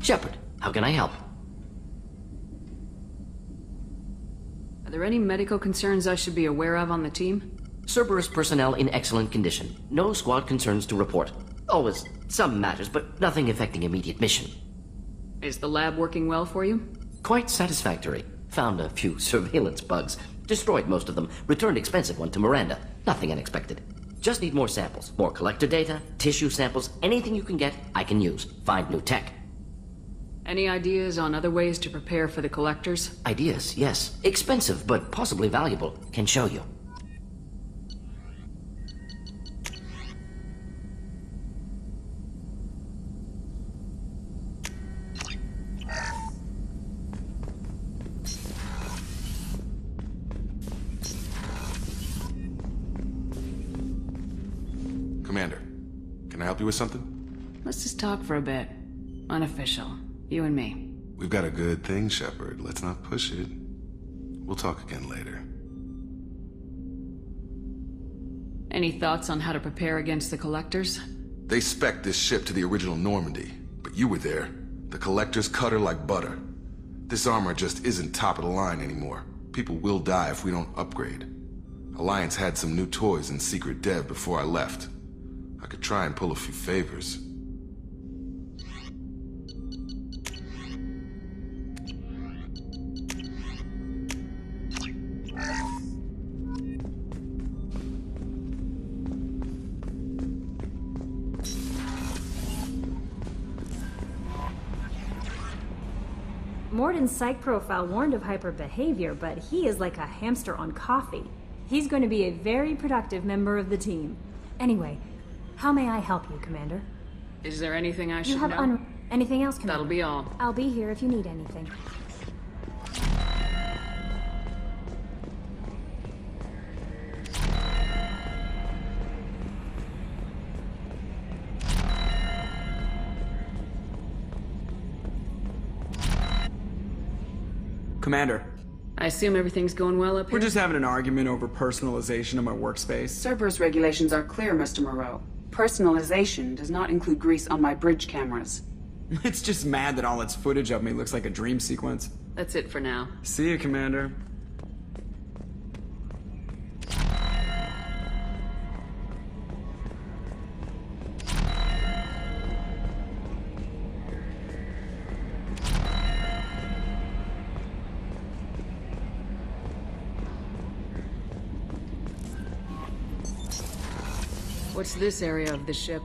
Shepard, how can I help? Are there any medical concerns I should be aware of on the team? Cerberus personnel in excellent condition. No squad concerns to report. Always some matters, but nothing affecting immediate mission. Is the lab working well for you? Quite satisfactory. Found a few surveillance bugs. Destroyed most of them. Returned expensive one to Miranda. Nothing unexpected. Just need more samples. More collector data, tissue samples, anything you can get, I can use. Find new tech. Any ideas on other ways to prepare for the collectors? Ideas, yes. Expensive, but possibly valuable. Can show you. Commander, can I help you with something? Let's just talk for a bit. Unofficial. You and me. We've got a good thing, Shepard. Let's not push it. We'll talk again later. Any thoughts on how to prepare against the collectors? They spec'd this ship to the original Normandy, but you were there. The collectors cut her like butter. This armor just isn't top of the line anymore. People will die if we don't upgrade. Alliance had some new toys in secret dev before I left. I could try and pull a few favors. Morden's psych profile warned of hyper behavior, but he is like a hamster on coffee. He's going to be a very productive member of the team. Anyway, how may I help you, Commander? Is there anything I should You have know? anything else, Commander? That'll be all. I'll be here if you need anything. Commander, I assume everything's going well up here? we're just having an argument over personalization of my workspace. Cerberus regulations are clear, Mr. Moreau. Personalization does not include grease on my bridge cameras. It's just mad that all its footage of me looks like a dream sequence. That's it for now. See you, Commander. What's this area of the ship?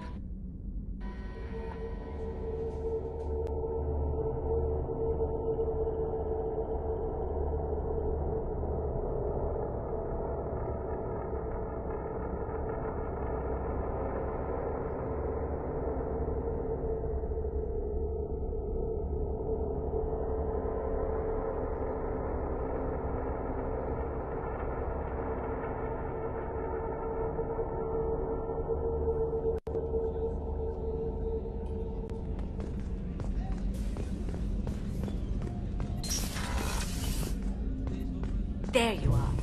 There you are.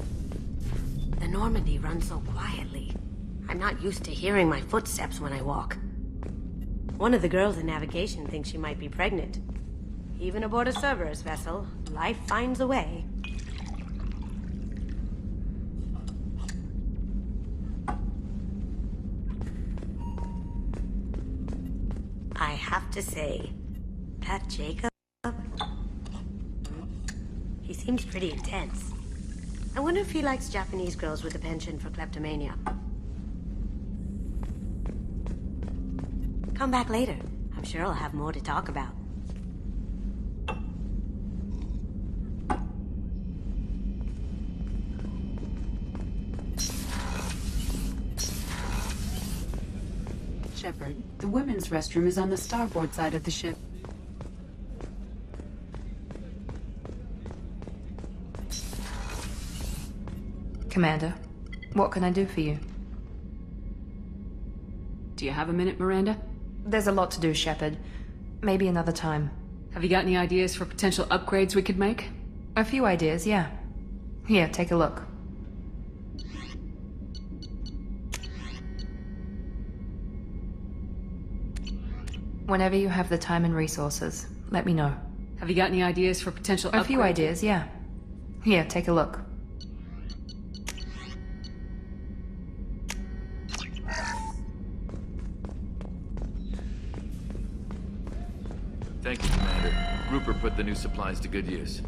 The Normandy runs so quietly. I'm not used to hearing my footsteps when I walk. One of the girls in navigation thinks she might be pregnant. Even aboard a Cerberus vessel, life finds a way. I have to say, that Jacob, he seems pretty intense. I wonder if he likes Japanese girls with a penchant for kleptomania. Come back later. I'm sure I'll have more to talk about. Shepard, the women's restroom is on the starboard side of the ship. Commander, what can I do for you? Do you have a minute, Miranda? There's a lot to do, Shepard. Maybe another time. Have you got any ideas for potential upgrades we could make? A few ideas, yeah. Here, take a look. Whenever you have the time and resources, let me know. Have you got any ideas for potential A few upgrades? ideas, yeah. Here, take a look. Thank you, Commander. Grouper put the new supplies to good use.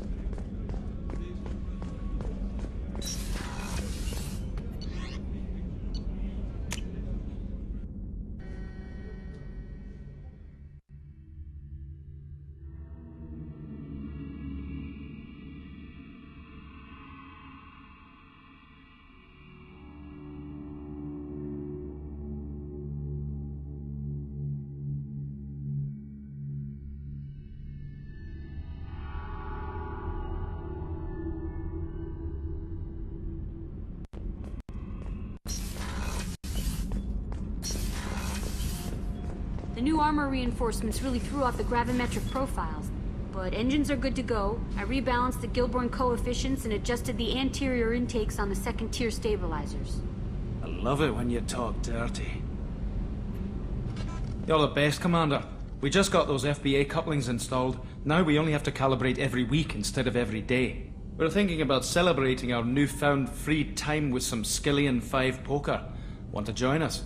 The new armor reinforcements really threw off the gravimetric profiles. But engines are good to go. I rebalanced the Gilborn coefficients and adjusted the anterior intakes on the second-tier stabilizers. I love it when you talk dirty. You're the best, Commander. We just got those FBA couplings installed. Now we only have to calibrate every week instead of every day. We're thinking about celebrating our newfound free time with some Skillian 5 poker. Want to join us?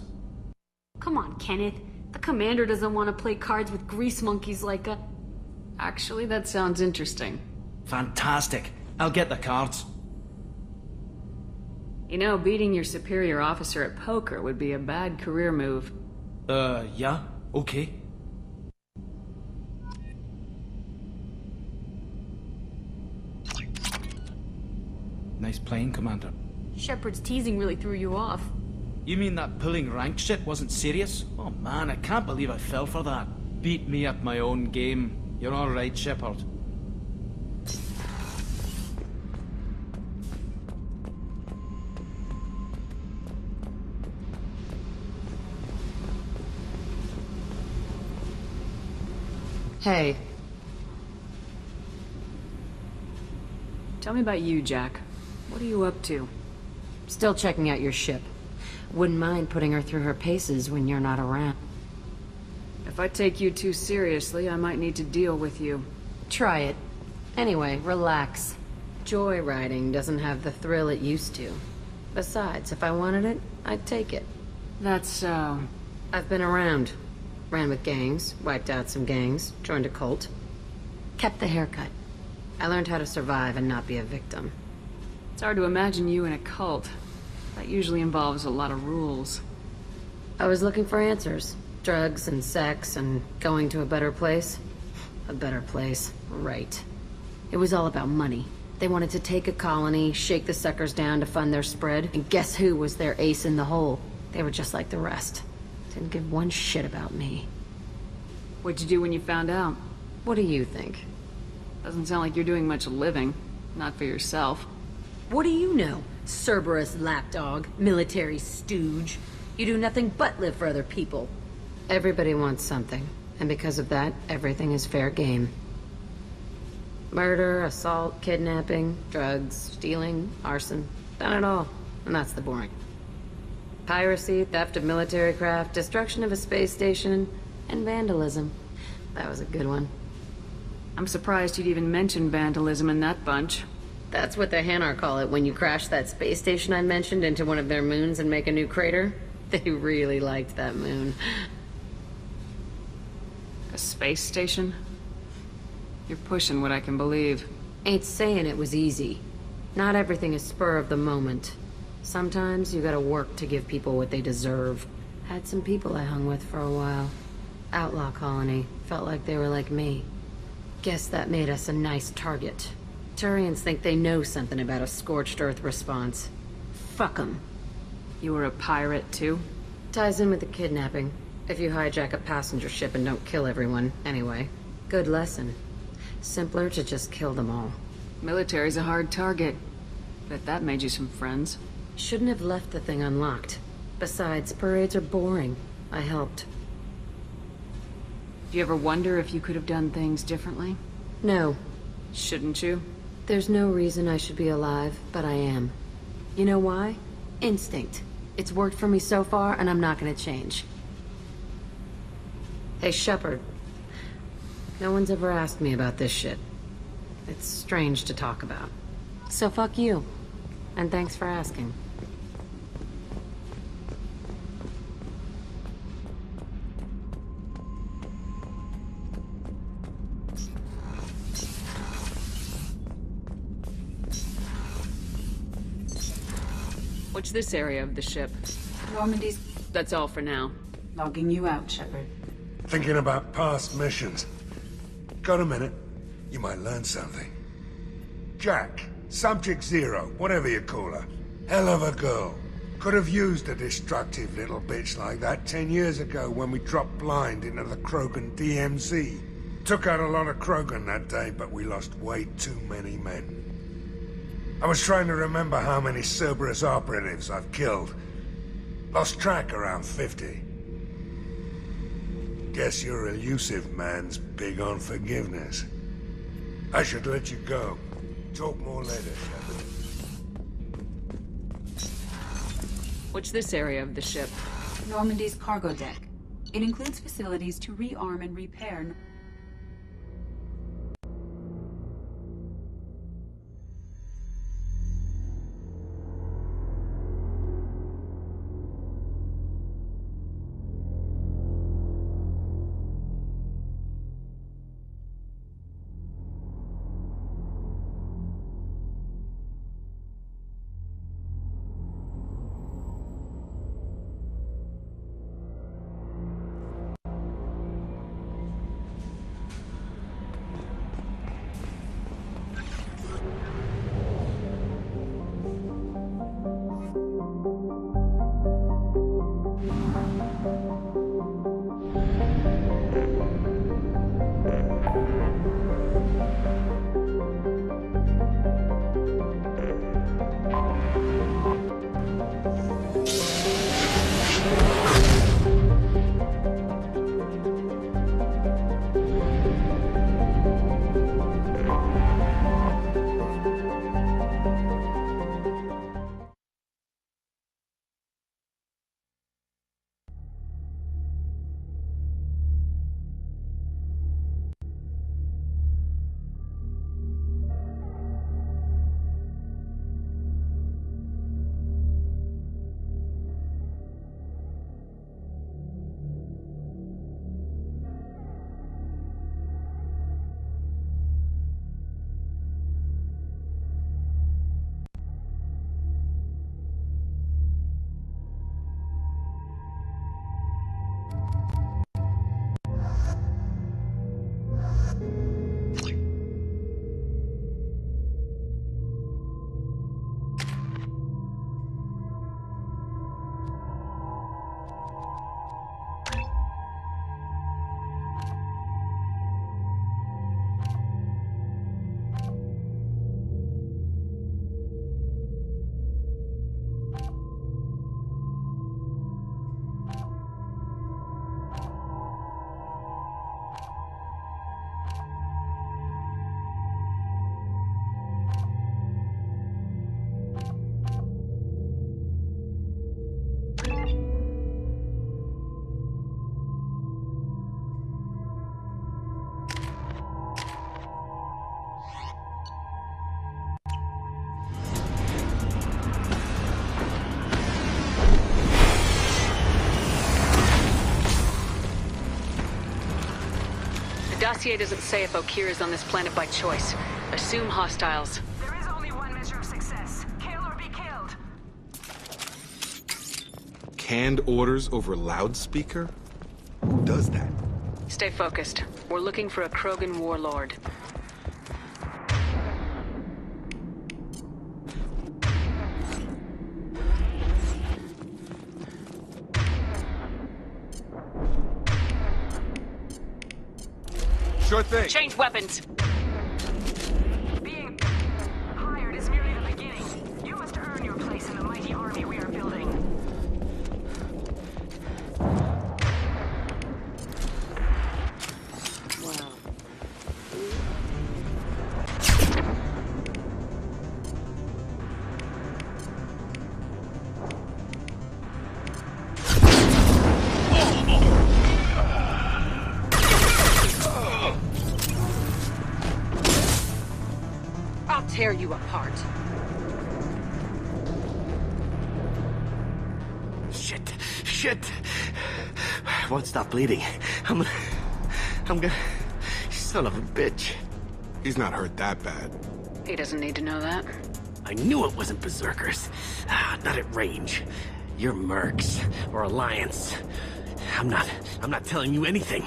Come on, Kenneth. The commander doesn't want to play cards with grease monkeys like a... Actually, that sounds interesting. Fantastic. I'll get the cards. You know, beating your superior officer at poker would be a bad career move. Yeah? Okay. Nice playing, Commander. Shepard's teasing really threw you off. You mean that pulling rank shit wasn't serious? Oh man, I can't believe I fell for that. Beat me at my own game. You're alright, Shepard. Hey, Tell me about you, Jack. What are you up to? Still checking out your ship. Wouldn't mind putting her through her paces when you're not around. If I take you too seriously, I might need to deal with you. Try it. Anyway, relax. Joyriding doesn't have the thrill it used to. Besides, if I wanted it, I'd take it. That's so... I've been around. Ran with gangs, wiped out some gangs, joined a cult. Kept the haircut. I learned how to survive and not be a victim. It's hard to imagine you in a cult. That usually involves a lot of rules. I was looking for answers. Drugs and sex and going to a better place. A better place, right. It was all about money. They wanted to take a colony, shake the suckers down to fund their spread, and guess who was their ace in the hole? They were just like the rest. Didn't give one shit about me. What'd you do when you found out? What do you think? Doesn't sound like you're doing much living. Not for yourself. What do you know? Cerberus lapdog, military stooge. You do nothing but live for other people. Everybody wants something, and because of that, everything is fair game. Murder, assault, kidnapping, drugs, stealing, arson. Done it all, and that's the boring. Piracy, theft of military craft, destruction of a space station, and vandalism. That was a good one. I'm surprised you'd even mention vandalism in that bunch. That's what the Hanar call it when you crash that space station I mentioned into one of their moons and make a new crater. They really liked that moon. A space station? You're pushing what I can believe. Ain't saying it was easy. Not everything is spur of the moment. Sometimes you gotta work to give people what they deserve. Had some people I hung with for a while. Outlaw colony. Felt like they were like me. Guess that made us a nice target. Turians think they know something about a scorched earth response. Fuck 'em. You were a pirate, too? Ties in with the kidnapping. If you hijack a passenger ship and don't kill everyone, anyway. Good lesson. Simpler to just kill them all. Military's a hard target. Bet that made you some friends. Shouldn't have left the thing unlocked. Besides, parades are boring. I helped. Do you ever wonder if you could have done things differently? No. Shouldn't you? There's no reason I should be alive, but I am. You know why? Instinct. It's worked for me so far, and I'm not gonna change. Hey, Shepard. No one's ever asked me about this shit. It's strange to talk about. So fuck you. And thanks for asking. What's this area of the ship? Normandy's That's all for now. logging you out, Shepard. Thinking about past missions. Got a minute? You might learn something. Jack, Subject Zero, whatever you call her. Hell of a girl. Could have used a destructive little bitch like that 10 years ago when we dropped blind into the Krogan DMZ. Took out a lot of Krogan that day, but we lost way too many men. I was trying to remember how many Cerberus operatives I've killed. Lost track around 50. Guess your elusive man's big on forgiveness. I should let you go. Talk more later, Shepard. What's this area of the ship? Normandy's cargo deck. It includes facilities to rearm and repair. Dossier doesn't say if Okir is on this planet by choice. Assume hostiles. There is only one measure of success. Kill or be killed. Canned orders over loudspeaker? Who does that? Stay focused. We're looking for a Krogan warlord. Sure thing. Change weapons. Being hired is merely the beginning. You must earn your place in the mighty army we are building. Wow. tear you apart. Shit! I won't stop bleeding. I'm gonna... Son of a bitch. He's not hurt that bad. He doesn't need to know that. I knew it wasn't Berserkers. Not at range. You're Mercs, or Alliance. I'm not telling you anything.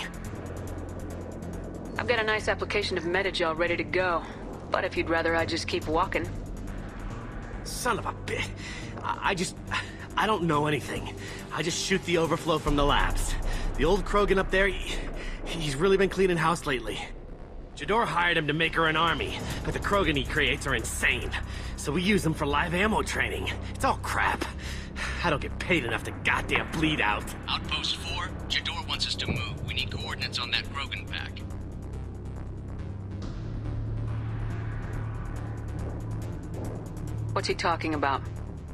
I've got a nice application of Metagel ready to go. But if you'd rather I just keep walking. Son of a bitch. I don't know anything. I just shoot the overflow from the labs. The old Krogan up there, he's really been cleaning house lately. Jador hired him to make her an army, but the Krogan he creates are insane. So we use them for live ammo training. It's all crap. I don't get paid enough to goddamn bleed out. Outpost 4, Jador wants us to move. We need coordinates on that Krogan pack. What's he talking about?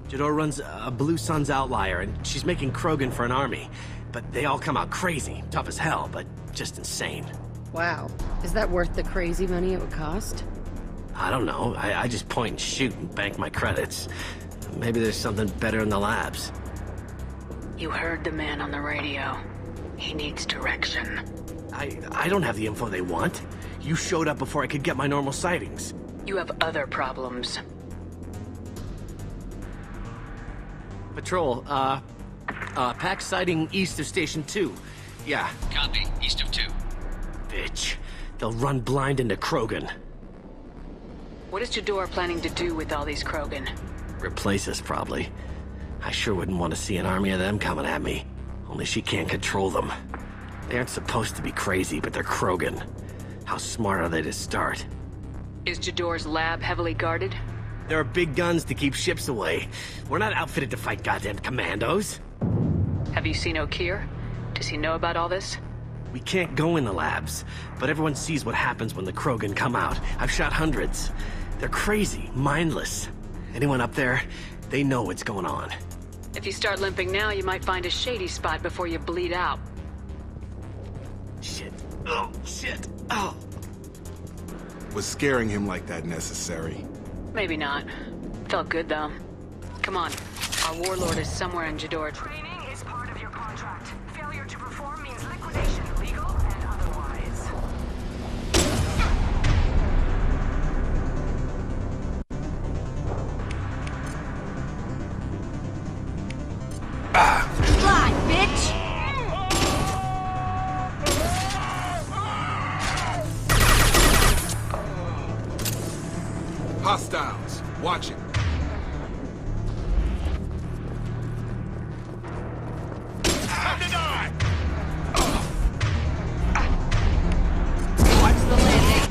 Jador runs a Blue Suns outlier, and she's making Krogan for an army. But they all come out crazy, tough as hell, but just insane. Wow. Is that worth the crazy money it would cost? I don't know. I just point and shoot and bank my credits. Maybe there's something better in the labs. You heard the man on the radio. He needs direction. I don't have the info they want. You showed up before I could get my normal sightings. You have other problems. Patrol, pack sighting east of Station 2. Yeah. Copy. East of 2. Bitch. They'll run blind into Krogan. What is Jador planning to do with all these Krogan? Replace us, probably. I sure wouldn't want to see an army of them coming at me. Only she can't control them. They aren't supposed to be crazy, but they're Krogan. How smart are they to start? Is Jador's lab heavily guarded? There are big guns to keep ships away. We're not outfitted to fight goddamn commandos. Have you seen O'Keir? Does he know about all this? We can't go in the labs, but everyone sees what happens when the Krogan come out. I've shot hundreds. They're crazy, mindless. Anyone up there, they know what's going on. If you start limping now, you might find a shady spot before you bleed out. Shit. Oh, shit. Oh. Was scaring him like that necessary? Maybe not. Felt good, though. Come on. Our warlord is somewhere in Jador. Training is part of your contract. Failure to perform means liquidation, legal and otherwise. Fly, bitch! Hostiles. Watch it. Time to die! Watch the landing.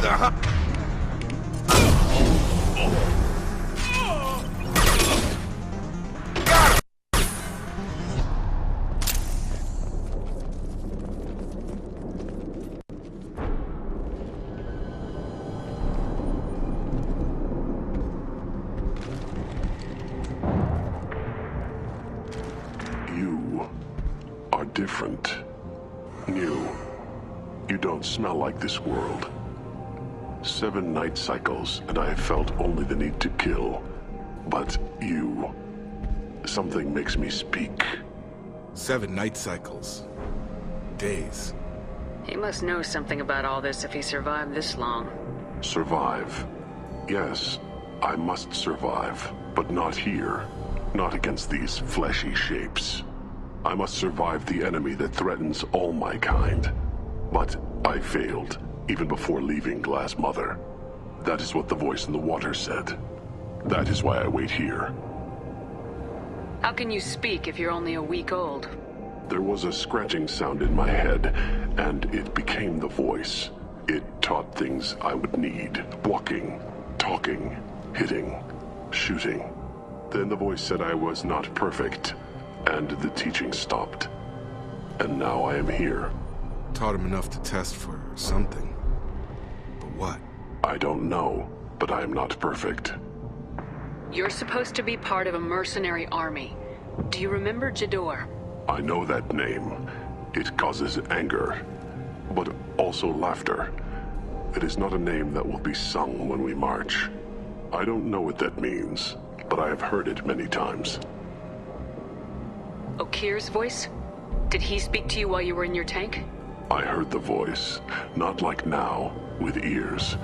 brother, huh? You are different. New. You don't smell like this world. 7 night cycles, and I have felt only the need to kill. But you... something makes me speak. 7 night cycles. Days. He must know something about all this if he survived this long. Survive. Yes, I must survive, but not here. Not against these fleshy shapes. I must survive the enemy that threatens all my kind. But I failed, even before leaving Glass Mother. That is what the voice in the water said. That is why I wait here. How can you speak if you're only a week old? There was a scratching sound in my head, and it became the voice. It taught things I would need. Walking, talking, hitting, shooting. Then the voice said I was not perfect, and the teaching stopped. And now I am here. Taught him enough to test for something. But what? I don't know, but I am not perfect. You're supposed to be part of a mercenary army. Do you remember Jador? I know that name. It causes anger, but also laughter. It is not a name that will be sung when we march. I don't know what that means, but I have heard it many times. Okir's voice? Did he speak to you while you were in your tank? I heard the voice, not like now, with ears.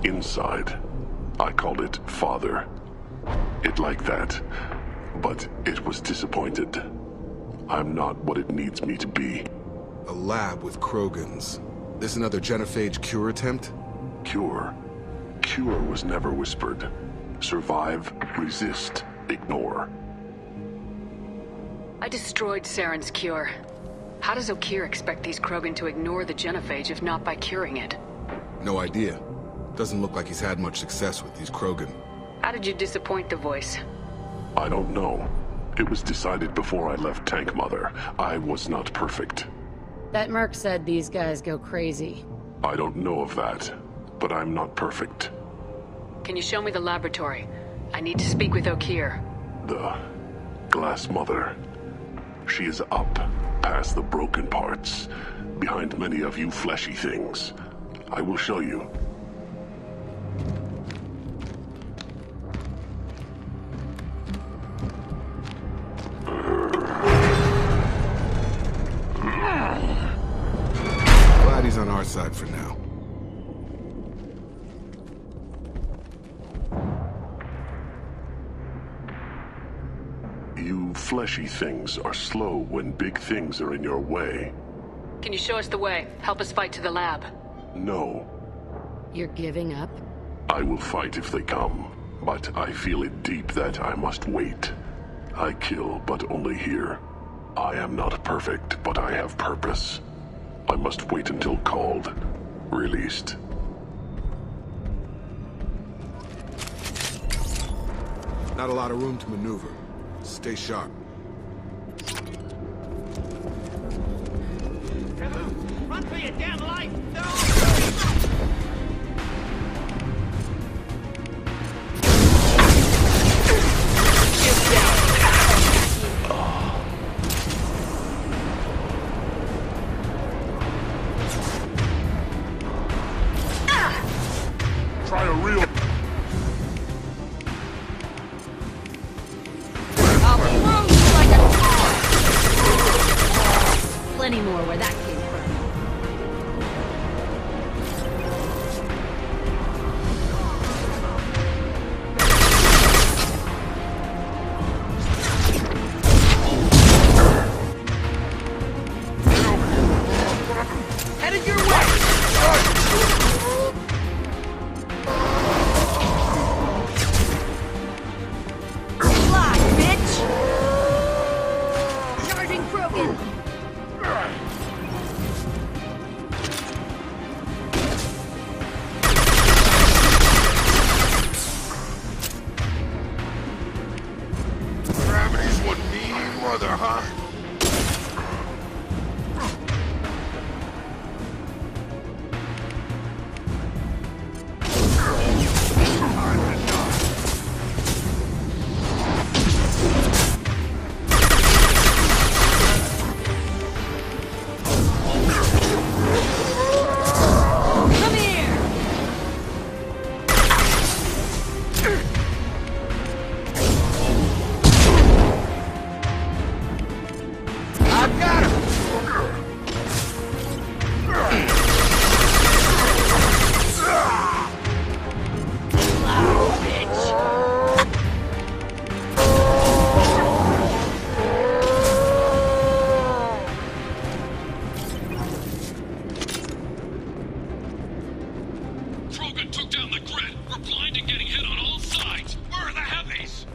Inside. I called it Father. It like that, but it was disappointed. I'm not what it needs me to be. A lab with Krogans. This another genophage cure attempt? Cure? Cure was never whispered. Survive, resist, ignore. I destroyed Saren's cure. How does Okir expect these Krogan to ignore the genophage if not by curing it? No idea. Doesn't look like he's had much success with these Krogan. How did you disappoint the voice? I don't know. It was decided before I left Tank Mother. I was not perfect. That merc said these guys go crazy. I don't know of that, but I'm not perfect. Can you show me the laboratory? I need to speak with Okir. The Glass Mother. She is up, past the broken parts, behind many of you fleshy things. I will show you. Glad he's on our side for now. You fleshy things are slow when big things are in your way. Can you show us the way? Help us fight to the lab. No. You're giving up? I will fight if they come, but I feel it deep that I must wait. I kill, but only here. I am not perfect, but I have purpose. I must wait until called, released. Not a lot of room to maneuver. Stay sharp. Run for your damn life! No! Try a real... Plenty more where that came from. Headed your way! Krogan took down the grid. We're blind and getting hit on all sides. Where are the heavies?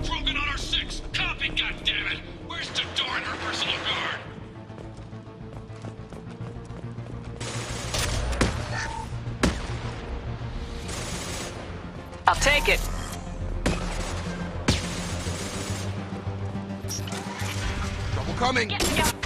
Krogan on our 6. Copy, goddammit. Where's Jador and her personal guard? I'll take it. Trouble coming. Nice trip.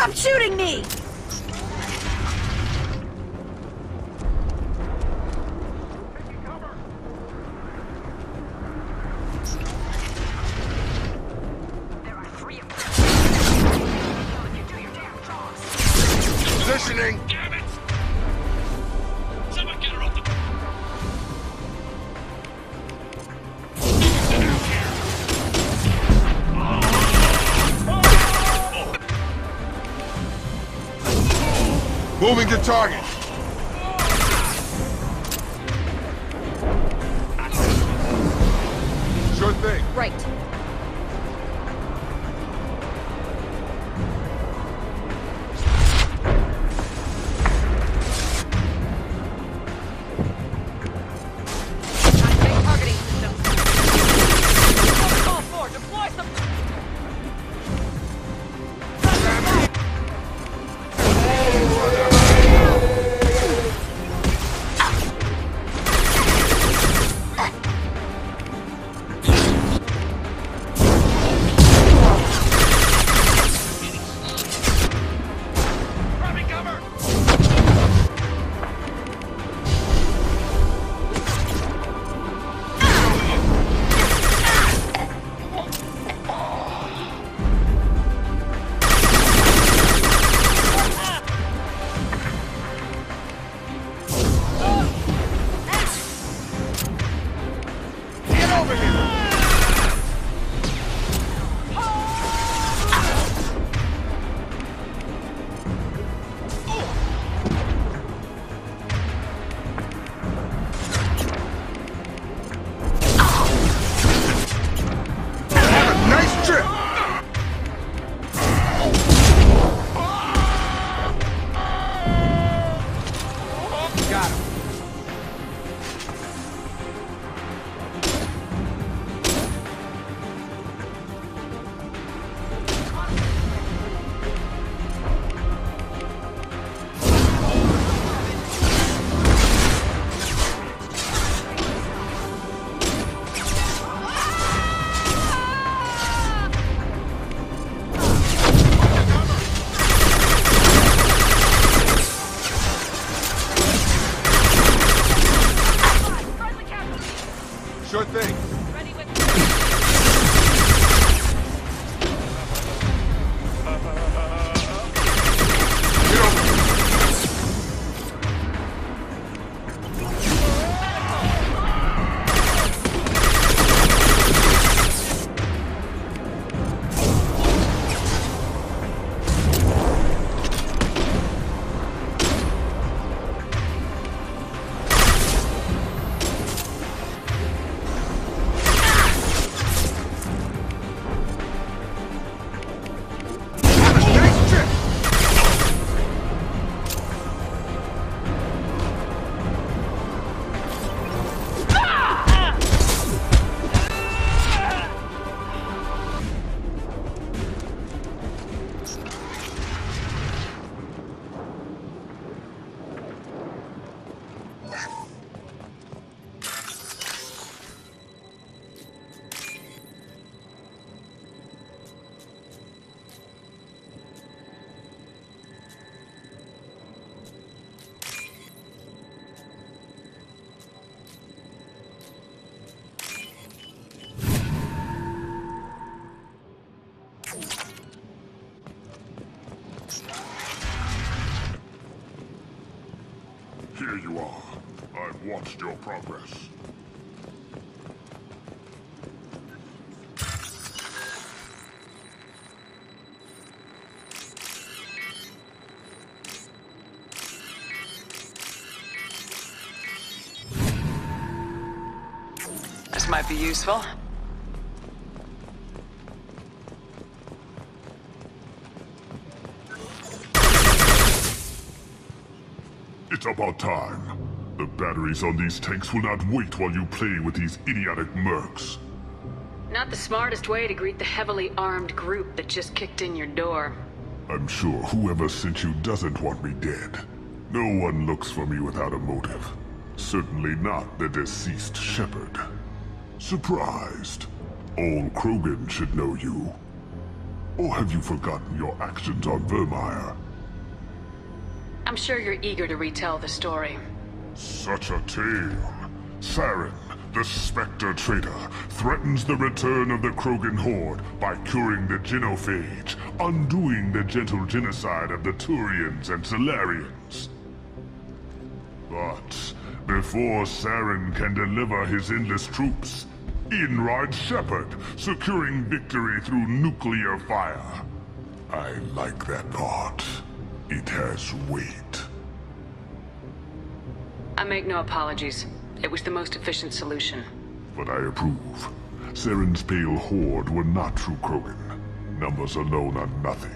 Stop shooting me! Positioning! Damn it! Someone get her off the... Moving to target. Sure thing. Right. Activate targeting systems. Call 4, deploy some... Grabbing cover! Get over here! Have a nice trip! Got him. Sure thing. Here you are. I've watched your progress. This might be useful. It's about time. The batteries on these tanks will not wait while you play with these idiotic mercs. Not the smartest way to greet the heavily armed group that just kicked in your door. I'm sure whoever sent you doesn't want me dead. No one looks for me without a motive. Certainly not the deceased shepherd. Surprised. All Krogan should know you. Or have you forgotten your actions on Vermeer? I'm sure you're eager to retell the story. Such a tale. Saren, the Spectre traitor, threatens the return of the Krogan horde by curing the genophage, undoing the gentle genocide of the Turians and Solarians. But before Saren can deliver his endless troops, in rides Shepard, securing victory through nuclear fire. I like that part. It has weight. I make no apologies. It was the most efficient solution. But I approve. Saren's pale horde were not true Krogan. Numbers alone are nothing.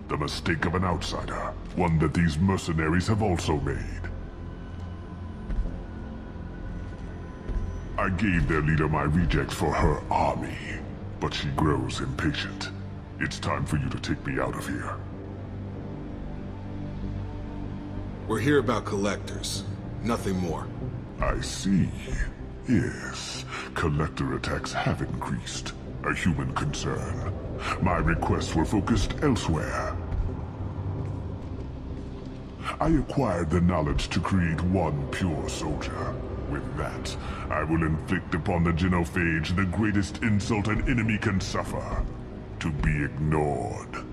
The mistake of an outsider. One that these mercenaries have also made. I gave their leader my rejects for her army, but she grows impatient. It's time for you to take me out of here. We're here about collectors. Nothing more. I see. Yes, collector attacks have increased. A human concern. My requests were focused elsewhere. I acquired the knowledge to create one pure soldier. With that, I will inflict upon the genophage the greatest insult an enemy can suffer. To be ignored.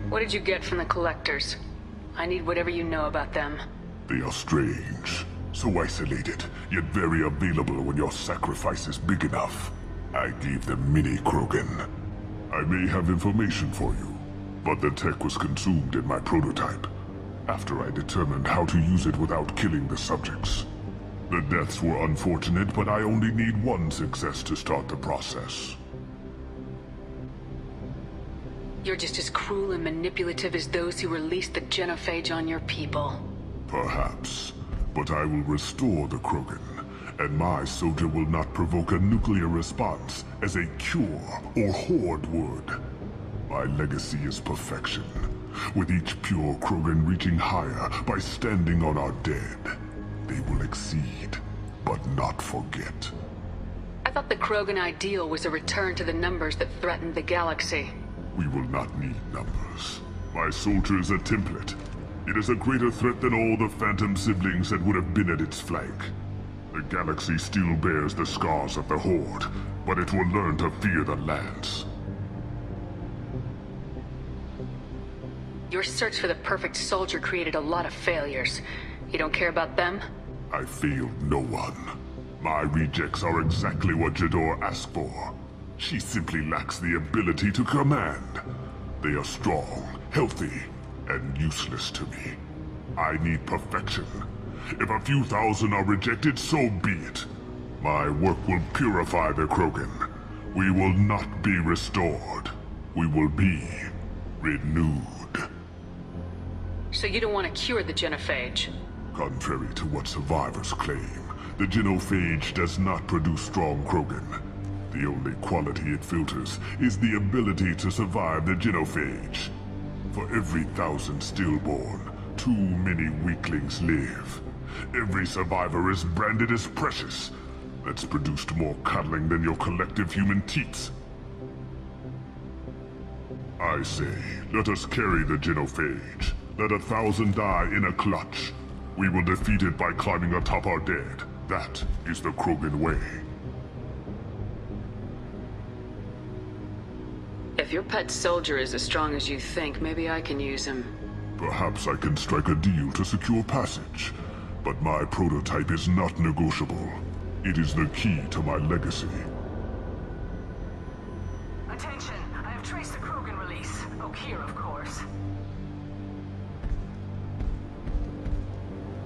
What did you get from the collectors? I need whatever you know about them. They are strange. So isolated, yet very available when your sacrifice is big enough. I gave them mini Krogan. I may have information for you, but the tech was consumed in my prototype. After I determined how to use it without killing the subjects. The deaths were unfortunate, but I only need one success to start the process. You're just as cruel and manipulative as those who released the genophage on your people. Perhaps, but I will restore the Krogan, and my soldier will not provoke a nuclear response as a cure or horde would. My legacy is perfection. With each pure Krogan reaching higher by standing on our dead. They will exceed, but not forget. I thought the Krogan ideal was a return to the numbers that threatened the galaxy. We will not need numbers. My soldier is a template. It is a greater threat than all the Phantom siblings that would have been at its flank. The galaxy still bears the scars of the Horde, but it will learn to fear the Lance. Your search for the perfect soldier created a lot of failures. You don't care about them? I failed no one. My rejects are exactly what Jador asked for. She simply lacks the ability to command. They are strong, healthy, and useless to me. I need perfection. If a few thousand are rejected, so be it. My work will purify the Krogan. We will not be restored. We will be renewed. So you don't want to cure the genophage? Contrary to what survivors claim, the genophage does not produce strong Krogan. The only quality it filters is the ability to survive the genophage. For every 1,000 stillborn, too many weaklings live. Every survivor is branded as precious. That's produced more cuddling than your collective human teats. I say, let us carry the genophage. Let 1,000 die in a clutch. We will defeat it by climbing atop our dead. That is the Krogan way. If your pet soldier is as strong as you think, maybe I can use him. Perhaps I can strike a deal to secure passage. But my prototype is not negotiable. It is the key to my legacy. Attention, I have traced the Krogan release. Okeer, of course.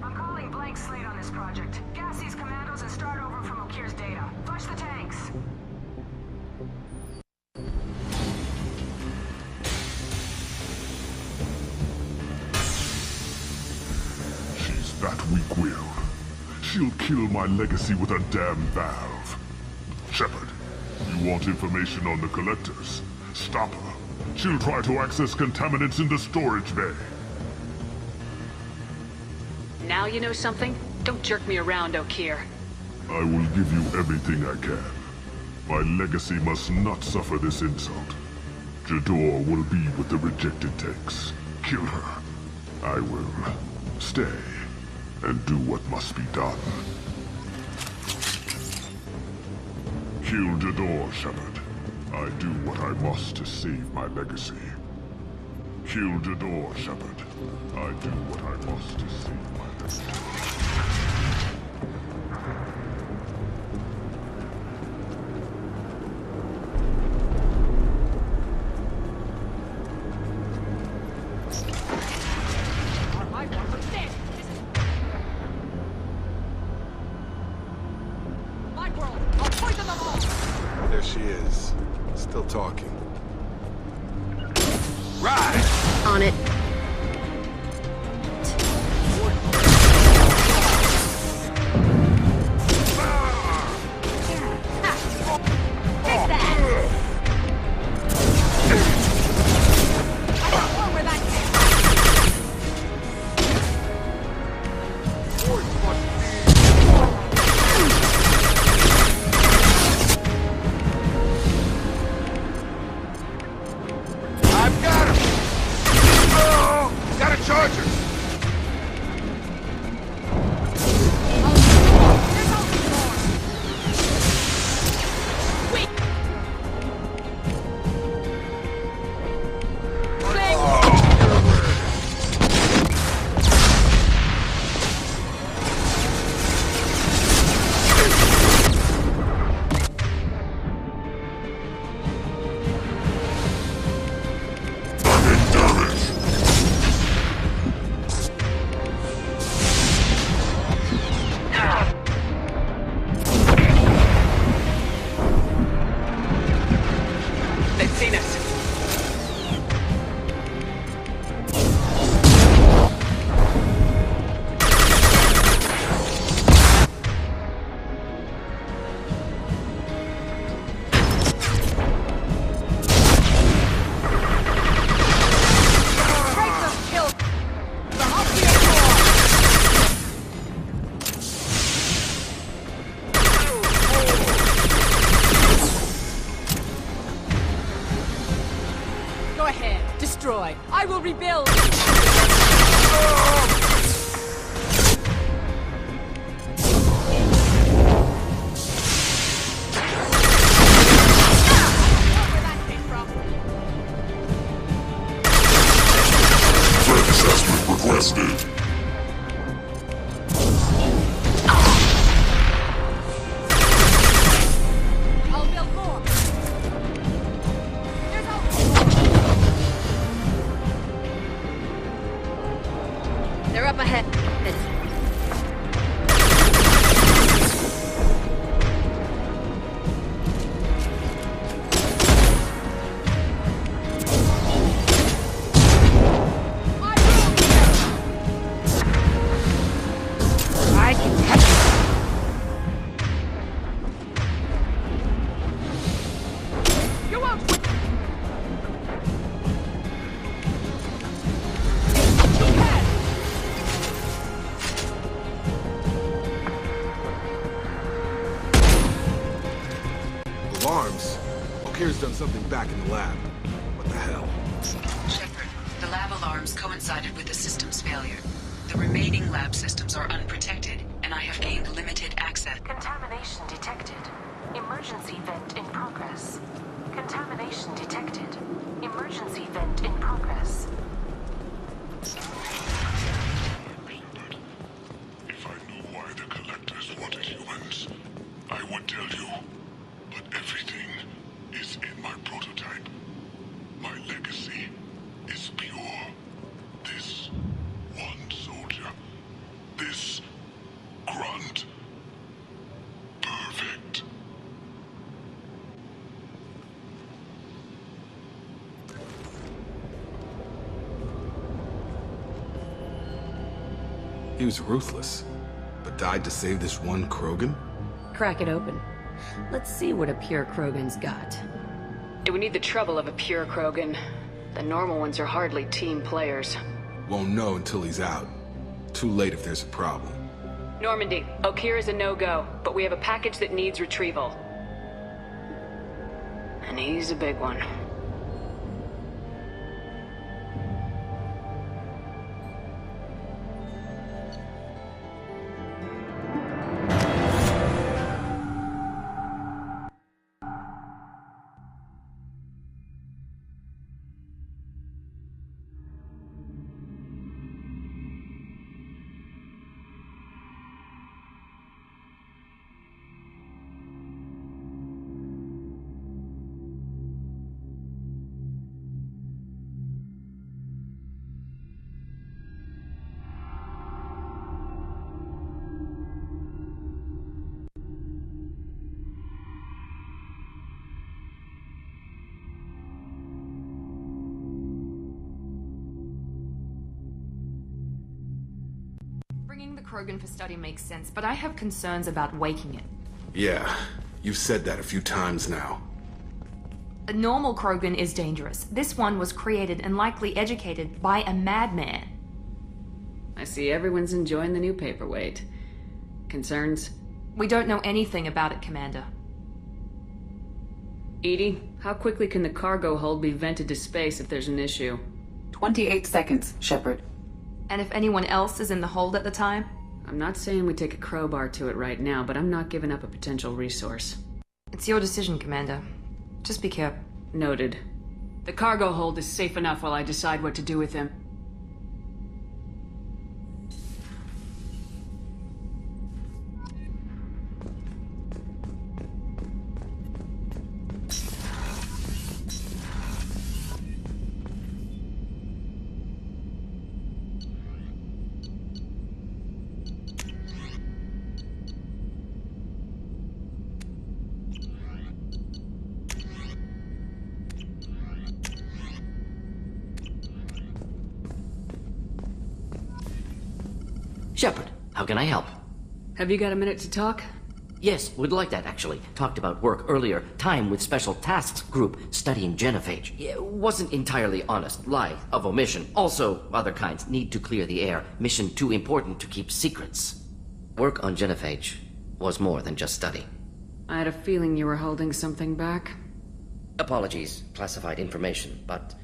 I'm calling blank slate on this project. Gas these commandos and start over from Okeer's data. Flush the tanks. She's that weak-willed. She'll kill my legacy with a damn valve. Shepard, you want information on the collectors? Stop her. She'll try to access contaminants in the storage bay. Now you know something? Don't jerk me around, Okeer. I will give you everything I can. My legacy must not suffer this insult. Jador will be with the rejected tanks. Kill her. I will stay and do what must be done. Kill Jador, Shepard. I do what I must to save my legacy. Kill Jador, Shepard. I do what I must to save my legacy. There she is. Still talking. On it. I've got him! Oh, got a charger! They've seen us. Go ahead, destroy. I will rebuild. Threat assessment requested. I'll build more. They're up ahead. I can catch you. You won't. Alarms? Okir's done something back in the lab. What the hell? Shepard, the lab alarms coincided with the system's failure. The remaining lab systems are unprotected, and I have gained limited access. Contamination detected. Emergency vent in progress. Contamination detected. Emergency vent in progress. If I knew why the Collectors wanted humans, I would tell you. But everything is in my prototype. My legacy is pure. This one soldier. This grunt. Perfect. He was ruthless, but died to save this one Krogan? Crack it open. Let's see what a pure Krogan's got. It would need the trouble of a pure Krogan. The normal ones are hardly team players. Won't know until he's out. Too late if there's a problem. Normandy, Okir is a no-go, but we have a package that needs retrieval. And he's a big one. Bringing the Krogan for study makes sense, but I have concerns about waking it. Yeah, you've said that a few times now. A normal Krogan is dangerous. This one was created and likely educated by a madman. I see everyone's enjoying the new paperweight. Concerns? We don't know anything about it, Commander. Edie, how quickly can the cargo hold be vented to space if there's an issue? 28 seconds, Shepard. And if anyone else is in the hold at the time? I'm not saying we take a crowbar to it right now, but I'm not giving up a potential resource. It's your decision, Commander. Just be careful. Noted. The cargo hold is safe enough while I decide what to do with him. Shepard, how can I help? Have you got a minute to talk? Yes, would like that, actually. Talked about work earlier. Time with Special Tasks Group studying genophage. Yeah, wasn't entirely honest. Lie of omission. Also, other kinds. Need to clear the air. Mission too important to keep secrets. Work on genophage was more than just study. I had a feeling you were holding something back. Apologies, classified information, but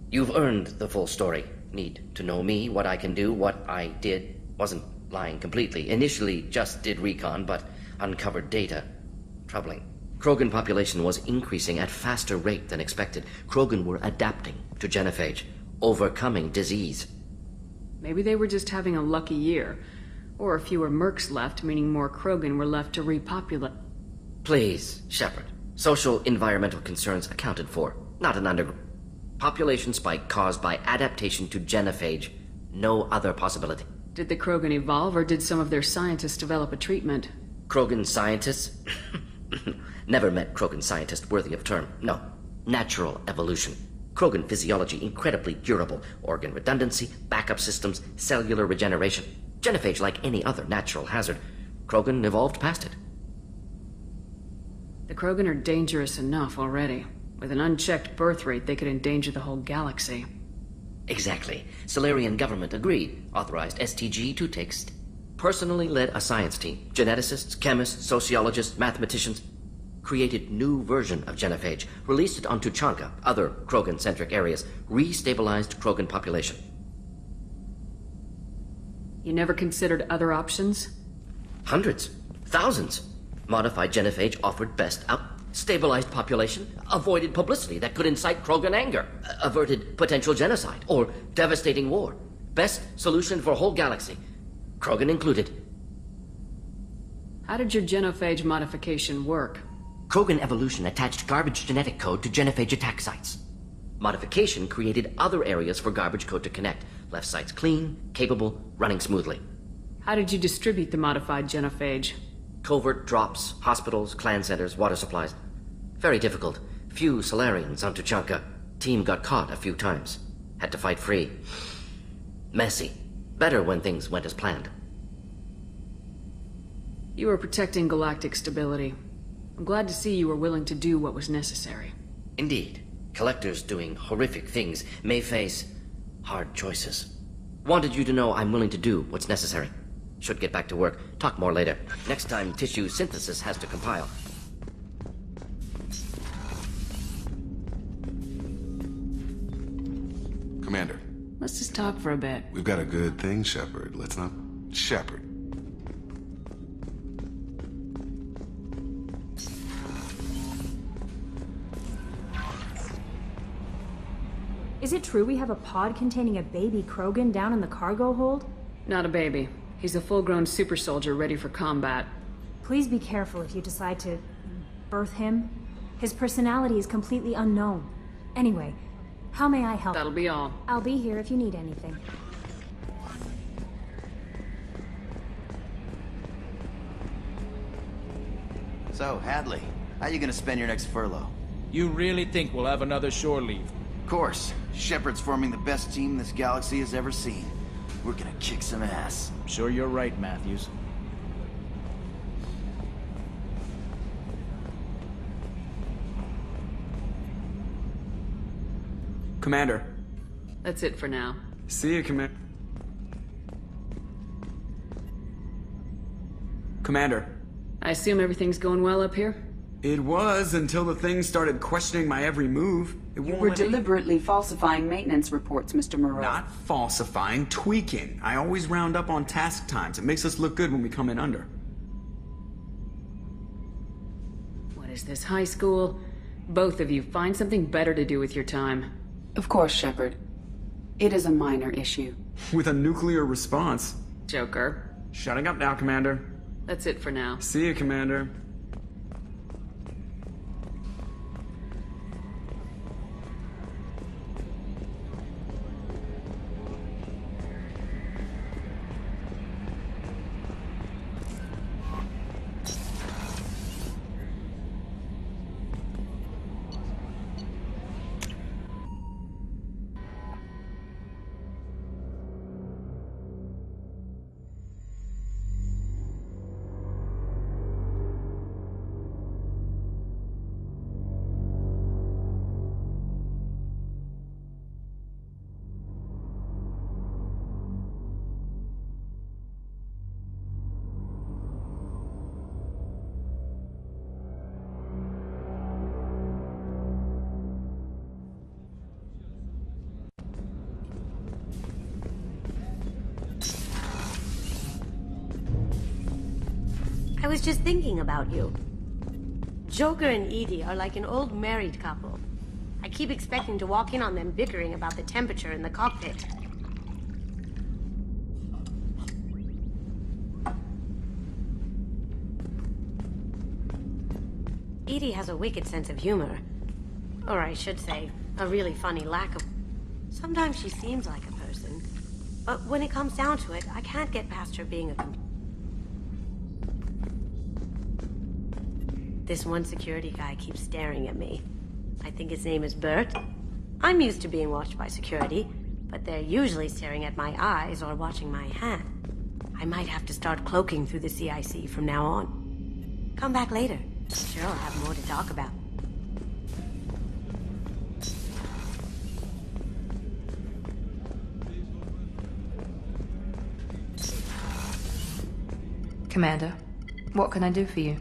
you've earned the full story. Need to know me, what I can do, what I did. Wasn't lying completely. Initially just did recon, but uncovered data. Troubling. Krogan population was increasing at faster rate than expected. Krogan were adapting to genophage, overcoming disease. Maybe they were just having a lucky year. Or fewer mercs left, meaning more Krogan were left to repopulate. Please, Shepard. Social environmental concerns accounted for, not an underground. Population spike caused by adaptation to genophage. No other possibility. Did the Krogan evolve, or did some of their scientists develop a treatment? Krogan scientists? Never met Krogan scientist worthy of term. No. Natural evolution. Krogan physiology incredibly durable. Organ redundancy, backup systems, cellular regeneration. Genophage like any other natural hazard. Krogan evolved past it. The Krogan are dangerous enough already. With an unchecked birth rate, they could endanger the whole galaxy. Exactly. Solarian government agreed. Authorized STG to take personally led a science team. Geneticists, chemists, sociologists, mathematicians. Created new version of genophage. Released it on Tuchanka, other Krogan-centric areas. Restabilized Krogan population. You never considered other options? Hundreds. Thousands. Modified genophage offered best out. Stabilized population, avoided publicity that could incite Krogan anger, averted potential genocide, or devastating war. Best solution for whole galaxy, Krogan included. How did your genophage modification work? Krogan evolution attached garbage genetic code to genophage attack sites. Modification created other areas for garbage code to connect. Left sites clean, capable, running smoothly. How did you distribute the modified genophage? Covert drops, hospitals, clan centers, water supplies. Very difficult. Few Solarians on Tuchanka. Team got caught a few times. Had to fight free. Messy. Better when things went as planned. You were protecting galactic stability. I'm glad to see you were willing to do what was necessary. Indeed. Collectors doing horrific things may face hard choices. Wanted you to know I'm willing to do what's necessary. Should get back to work. Talk more later. Next time tissue synthesis has to compile. Commander. Let's just talk for a bit. We've got a good thing, Shepard. Let's not... Shepard. Is it true we have a pod containing a baby Krogan down in the cargo hold? Not a baby. He's a full-grown super soldier ready for combat. Please be careful if you decide to birth him. His personality is completely unknown. Anyway, how may I help? That'll be all. I'll be here if you need anything. So, Hadley, how you gonna spend your next furlough? You really think we'll have another shore leave? Of course. Shepard's forming the best team this galaxy has ever seen. We're gonna kick some ass. I'm sure you're right, Matthews. Commander. That's it for now. See you, Commander. I assume everything's going well up here? It was until the thing started questioning my every move. You were deliberately falsifying maintenance reports, Mr. Moreau. Not falsifying, tweaking. I always round up on task times. It makes us look good when we come in under. What is this, high school? Both of you, find something better to do with your time. Of course, Shepard. It is a minor issue. With a nuclear response. Joker. Shutting up now, Commander. That's it for now. See you, Commander. I was just thinking about you. Joker and Edie are like an old married couple. I keep expecting to walk in on them bickering about the temperature in the cockpit. Edie has a wicked sense of humor. Or I should say, a really funny lack of... Sometimes she seems like a person. But when it comes down to it, I can't get past her being a... This one security guy keeps staring at me. I think his name is Bert. I'm used to being watched by security, but they're usually staring at my eyes or watching my hand. I might have to start cloaking through the CIC from now on. Come back later. Sure, I'll have more to talk about. Commander, what can I do for you?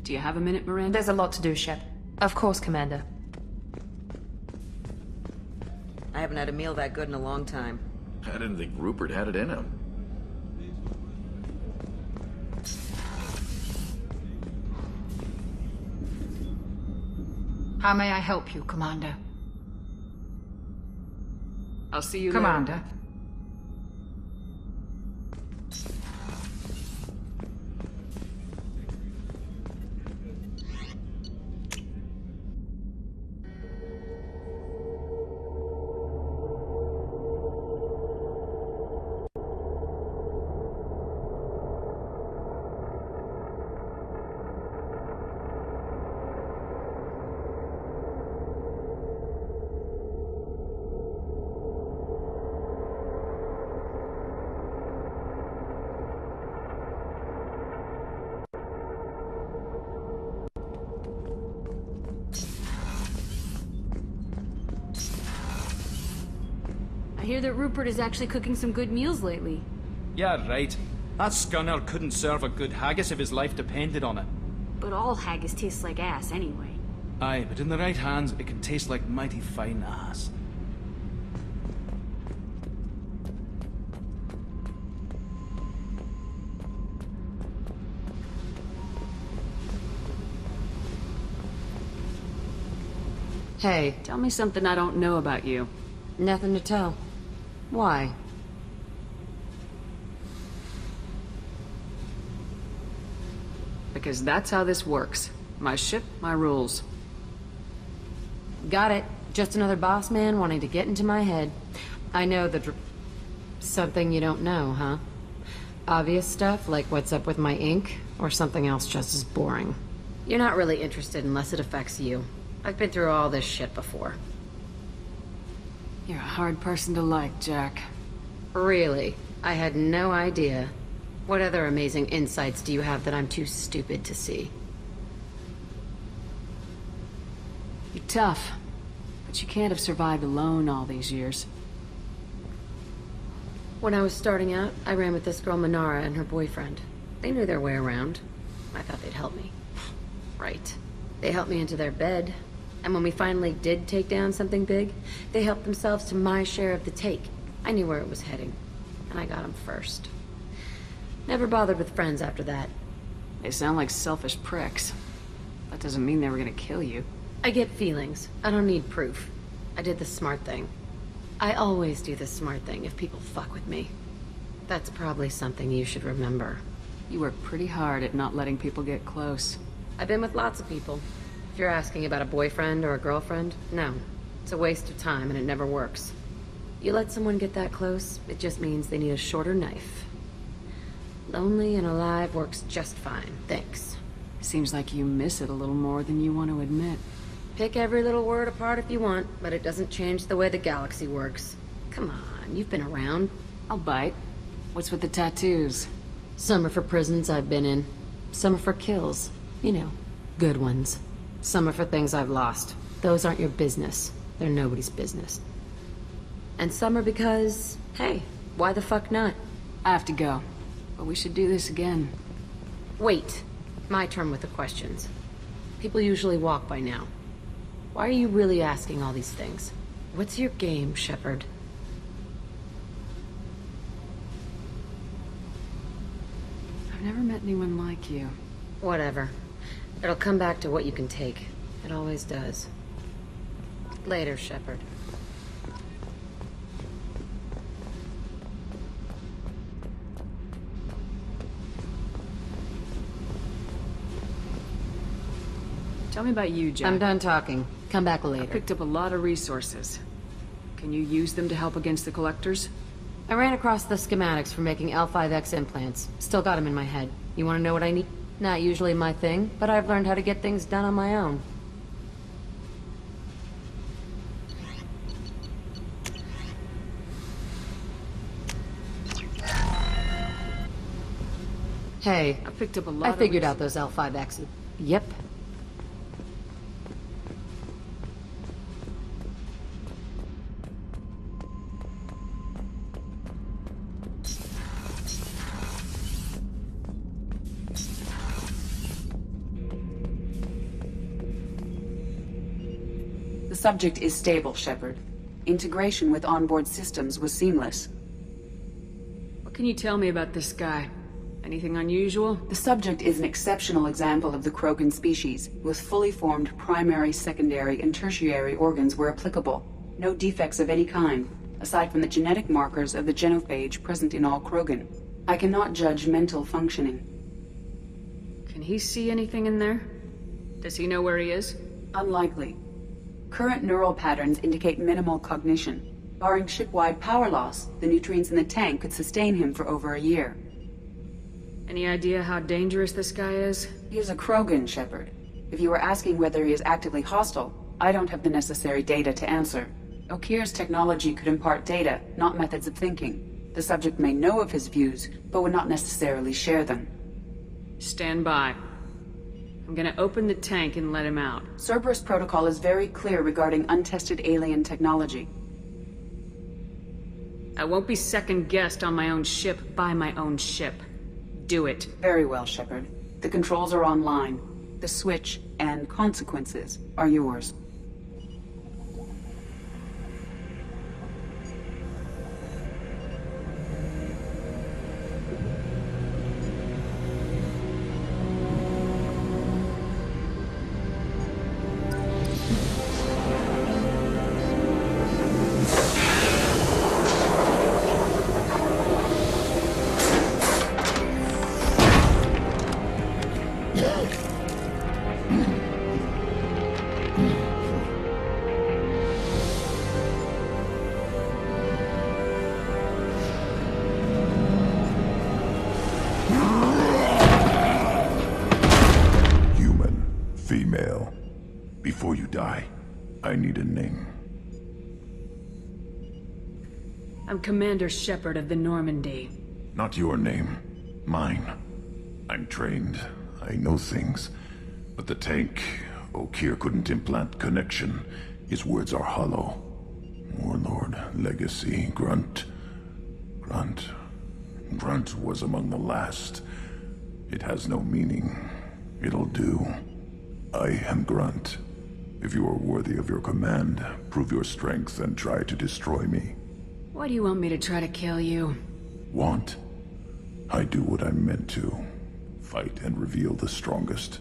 Do you have a minute, Miranda? There's a lot to do, Shep. Of course, Commander. I haven't had a meal that good in a long time. I didn't think Rupert had it in him. How may I help you, Commander? I'll see you Commander. later. I hear that Rupert is actually cooking some good meals lately. Yeah, right. That scunner couldn't serve a good haggis if his life depended on it. But all haggis tastes like ass anyway. Aye, but in the right hands, it can taste like mighty fine ass. Hey. Tell me something I don't know about you. Nothing to tell. Why? Because that's how this works. My ship, my rules. Got it. Just another boss man wanting to get into my head. I know the something you don't know, huh? Obvious stuff, like what's up with my ink, or something else just as boring. You're not really interested unless it affects you. I've been through all this shit before. You're a hard person to like, Jack. Really? I had no idea. What other amazing insights do you have that I'm too stupid to see? You're tough, but you can't have survived alone all these years. When I was starting out, I ran with this girl Minara and her boyfriend. They knew their way around. I thought they'd help me. Right. They helped me into their bed. And when we finally did take down something big, they helped themselves to my share of the take. I knew where it was heading. And I got them first. Never bothered with friends after that. They sound like selfish pricks. That doesn't mean they were gonna kill you. I get feelings. I don't need proof. I did the smart thing. I always do the smart thing if people fuck with me. That's probably something you should remember. You work pretty hard at not letting people get close. I've been with lots of people. If you're asking about a boyfriend or a girlfriend, no. It's a waste of time and it never works. You let someone get that close, it just means they need a shorter knife. Lonely and alive works just fine, thanks. Seems like you miss it a little more than you want to admit. Pick every little word apart if you want, but it doesn't change the way the galaxy works. Come on, you've been around. I'll bite. What's with the tattoos? Some are for prisons I've been in. Some are for kills. You know, good ones. Some are for things I've lost. Those aren't your business. They're nobody's business. And some are because, hey, why the fuck not? I have to go. But we should do this again. Wait. My turn with the questions. People usually walk by now. Why are you really asking all these things? What's your game, Shepard? I've never met anyone like you. Whatever. It'll come back to what you can take. It always does. Later, Shepard. Tell me about you, Jack. I'm done talking. Come back later. I picked up a lot of resources. Can you use them to help against the Collectors? I ran across the schematics for making L5X implants. Still got them in my head. You want to know what I need? Not usually my thing, but I've learned how to get things done on my own. Hey, I picked up a lot I figured out those L5Xs. Yep. The subject is stable, Shepard. Integration with onboard systems was seamless. What can you tell me about this guy? Anything unusual? The subject is an exceptional example of the Krogan species, with fully formed primary, secondary, and tertiary organs where applicable. No defects of any kind, aside from the genetic markers of the genophage present in all Krogan. I cannot judge mental functioning. Can he see anything in there? Does he know where he is? Unlikely. Current neural patterns indicate minimal cognition. Barring ship-wide power loss, the nutrients in the tank could sustain him for over a year. Any idea how dangerous this guy is? He is a Krogan, Shepard. If you were asking whether he is actively hostile, I don't have the necessary data to answer. Okir's technology could impart data, not methods of thinking. The subject may know of his views, but would not necessarily share them. Stand by. I'm gonna open the tank and let him out. Cerberus protocol is very clear regarding untested alien technology. I won't be second-guessed on my own ship by my own ship. Do it. Very well, Shepard. The controls are online. The switch and consequences are yours. Female. Before you die, I need a name. I'm Commander Shepard of the Normandy. Not your name. Mine. I'm trained. I know things. But the tank, Okeer couldn't implant connection. His words are hollow. Warlord, Legacy, Grunt. Grunt was among the last. It has no meaning. It'll do. I am Grunt. If you are worthy of your command, prove your strength and try to destroy me. Why do you want me to try to kill you? Want? I do what I'm meant to. Fight and reveal the strongest.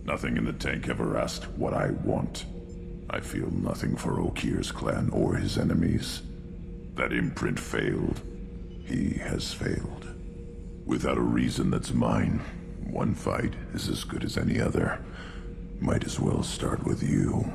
Nothing in the tank ever asked what I want. I feel nothing for Okeer's clan or his enemies. That imprint failed. He has failed. Without a reason that's mine, one fight is as good as any other. Might as well start with you.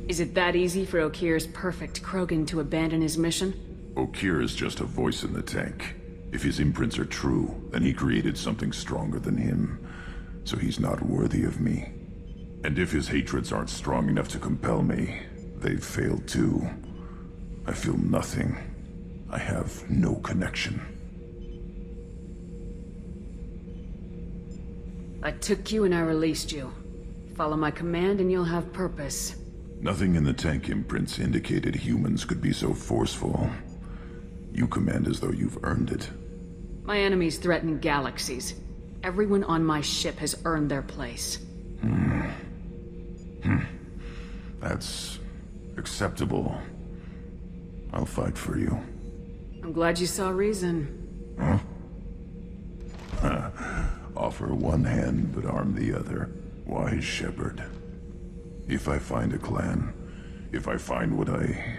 Is it that easy for Okeer's perfect Krogan to abandon his mission? Okeer is just a voice in the tank. If his imprints are true, then he created something stronger than him. So he's not worthy of me. And if his hatreds aren't strong enough to compel me, they've failed too. I feel nothing. I have no connection. I took you and I released you. Follow my command and you'll have purpose. Nothing in the tank imprints indicated humans could be so forceful. You command as though you've earned it. My enemies threaten galaxies. Everyone on my ship has earned their place. That's acceptable. I'll fight for you. I'm glad you saw reason. Huh? Offer one hand, but arm the other. Wise Shepard. If I find a clan, if I find what I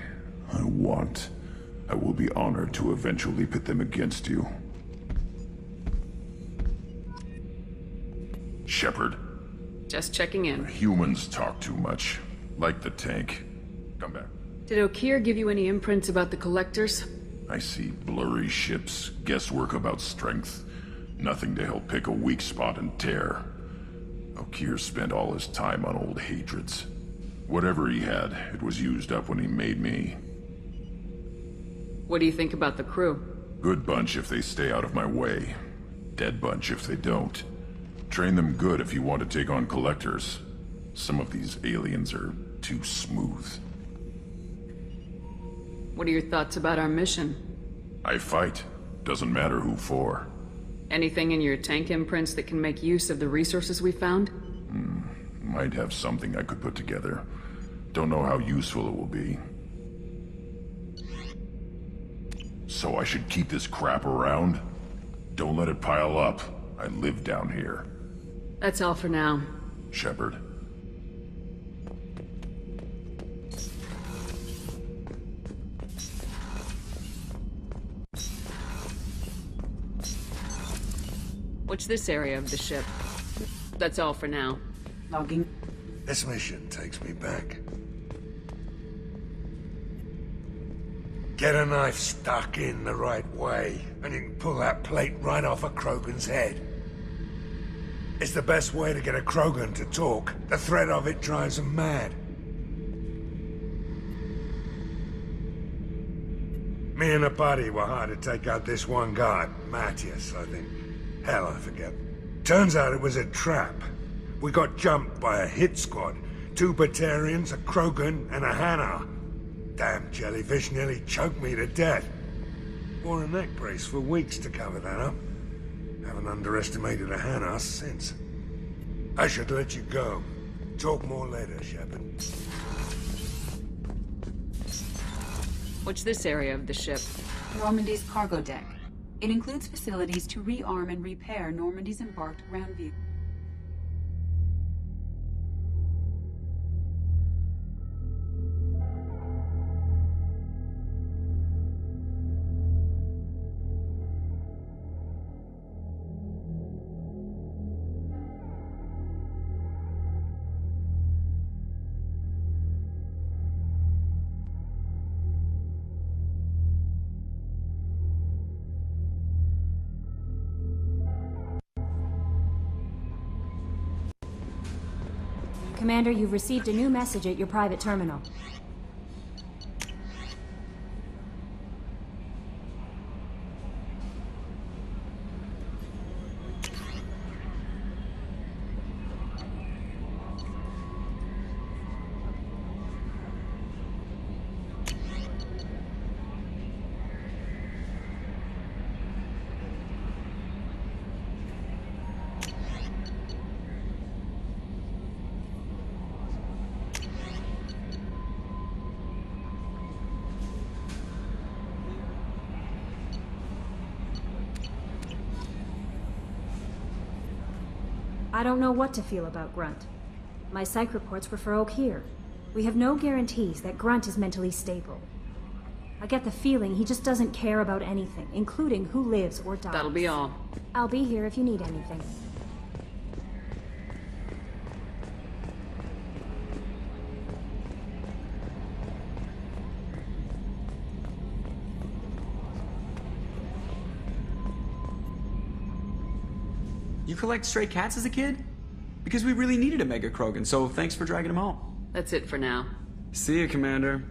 want, I will be honored to eventually pit them against you. Shepard. Just checking in. Humans talk too much. Like the tank. Come back. Did Okeer give you any imprints about the Collectors? I see blurry ships, guesswork about strength. Nothing to help pick a weak spot and tear. Okeer spent all his time on old hatreds. Whatever he had, it was used up when he made me. What do you think about the crew? Good bunch if they stay out of my way. Dead bunch if they don't. Train them good if you want to take on Collectors. Some of these aliens are too smooth. What are your thoughts about our mission? I fight. Doesn't matter who for. Anything in your tank imprints that can make use of the resources we found? Might have something I could put together. Don't know how useful it will be. So I should keep this crap around? Don't let it pile up. I live down here. That's all for now. Shepard. What's this area of the ship? That's all for now. Logging. This mission takes me back. Get a knife stuck in the right way, and you can pull that plate right off a Krogan's head. It's the best way to get a Krogan to talk. The threat of it drives them mad. Me and a buddy were hired to take out this one guy, Matthias, I think. Hell, I forget. Turns out it was a trap. We got jumped by a hit squad. 2 Batarians, a Krogan, and a Hanar. Damn jellyfish nearly choked me to death. Wore a neck brace for weeks to cover that up. Haven't underestimated a Hanar since. I should let you go. Talk more later, Shepard. What's this area of the ship? Normandy's cargo deck. It includes facilities to rearm and repair Normandy's embarked ground vehicle. Commander, you've received a new message at your private terminal. I don't know what to feel about Grunt. My psych reports were for Oak here. We have no guarantees that Grunt is mentally stable. I get the feeling he just doesn't care about anything, including who lives or dies. That'll be all. I'll be here if you need anything. You collect stray cats as a kid? Because we really needed a Mega Krogan, so thanks for dragging them home. That's it for now. See ya, Commander.